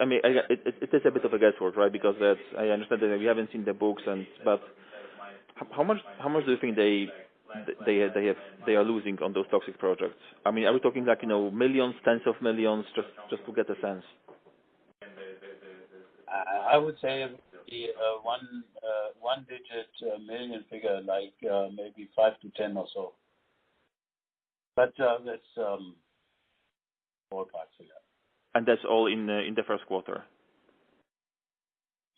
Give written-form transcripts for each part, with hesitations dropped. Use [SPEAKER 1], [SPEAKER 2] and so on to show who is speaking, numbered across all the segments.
[SPEAKER 1] I mean, it is a bit of a guesswork, right? Because I understand that we haven't seen the books, but how much do you think they are losing on those toxic projects? I mean, are we talking like millions, tens of millions, just to get a sense?
[SPEAKER 2] I would say the one-digit million figure, like maybe 5 to 10 or so. But that's ballpark figure.
[SPEAKER 1] And that's all in the first quarter.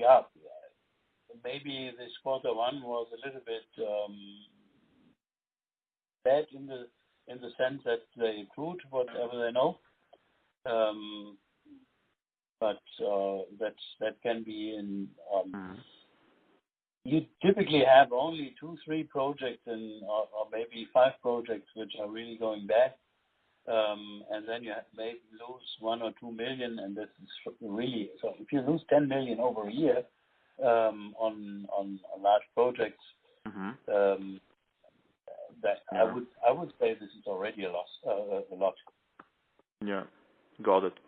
[SPEAKER 2] Yeah. Maybe this quarter one was a little bit bad in the sense that they improved whatever they know. But that can be in. You typically have only 2-3 projects or maybe 5 projects which are really going bad. And then you maybe lose 1 or 2 million, and this is really so. If you lose 10 million over a year on large projects, that I would say this is already a loss, a lot.
[SPEAKER 1] Yeah, got it.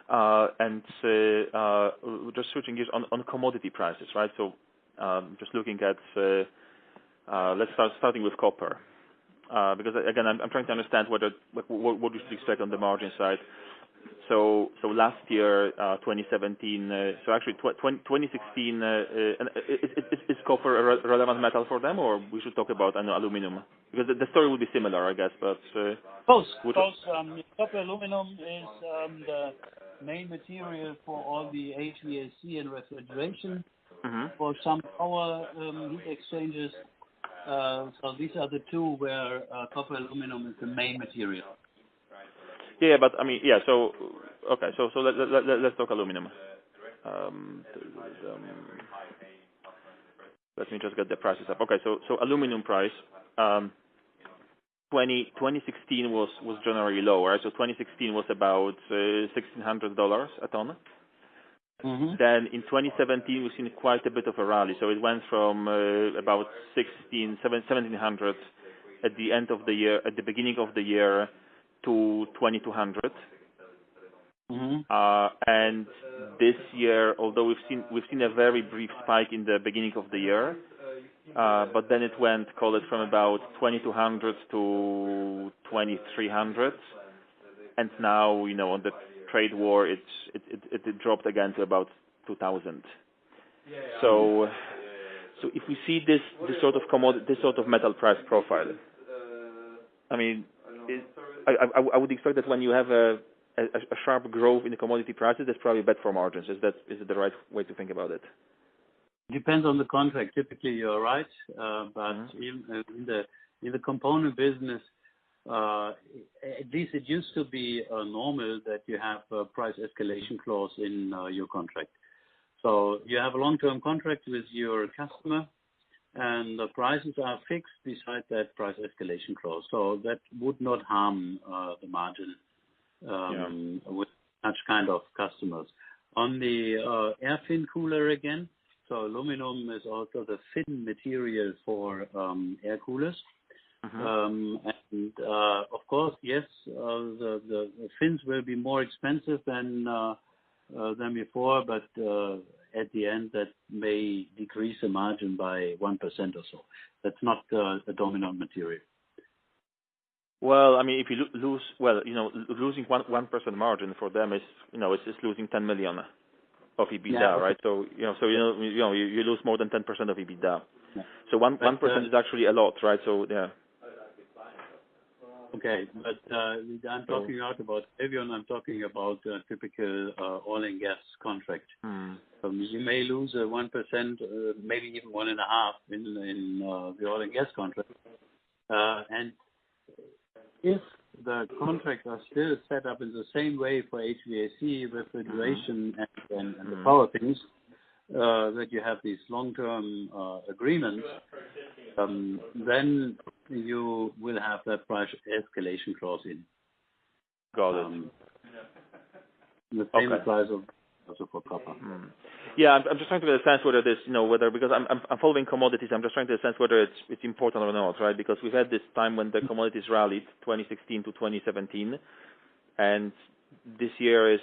[SPEAKER 1] And just switching gears on commodity prices, right? So just looking at let's starting with copper. Because again, I'm trying to understand what you should expect on the margin side. So last year, 2017. So actually, 2016. Is copper a relevant metal for them, or we should talk about aluminum? Because the story will be similar, I guess. But
[SPEAKER 2] both. Copper aluminum is the main material for all the HVAC and refrigeration. For some power heat exchangers. So these are the two where copper aluminum is the main material.
[SPEAKER 1] Yeah, but I mean, yeah. So okay, so let's talk aluminum. Let me just get the prices up. Okay, so aluminum price. 2016 was generally lower. So 2016 was about $1,600 a ton. Then in 2017 we've seen quite a bit of a rally. So it went from about 1,700 at the end of the year, at the beginning of the year, to 2,200. And this year, although we've seen a very brief spike in the beginning of the year, but then it went, call it, from about 2,200 to 2,300, and now on the trade war, it dropped again to about 2,000. So if we see this sort of commodity, this sort of metal price profile, I mean, I would expect that when you have a sharp growth in the commodity prices, that's probably bad for margins. Is it the right way to think about it?
[SPEAKER 2] Depends on the contract. Typically, you're right, but in the component business. At least it used to be normal that you have a price escalation clause in your contract. So you have a long-term contract with your customer, and the prices are fixed beside that price escalation clause. So that would not harm the margin with such kind of customers. On the air fin cooler again, so aluminum is also the fin material for air coolers. And of course, yes, the fins will be more expensive than before, but at the end that may decrease the margin by 1% or so. That's not a dominant material.
[SPEAKER 1] Well, I mean, if you lose, losing 1% margin for them is, it's losing 10 million of EBITDA, right? So you lose more than 10% of EBITDA.
[SPEAKER 2] Yeah.
[SPEAKER 1] So 1% is actually a lot, right? So yeah.
[SPEAKER 2] Okay, but I'm talking not about Evian. I'm talking about a typical oil and gas contract. You may lose 1%, maybe even 1.5% in the oil and gas contract. And if the contracts are still set up in the same way for HVAC, refrigeration, and the power things, that you have these long-term agreements, then you will have that price escalation clause in.
[SPEAKER 1] Got it.
[SPEAKER 2] The same applies also for copper.
[SPEAKER 1] Yeah, I'm just trying to get a sense whether this, because I'm following commodities. I'm just trying to get a sense whether it's important or not, right? Because we've had this time when the commodities rallied, 2016 to 2017, and this year is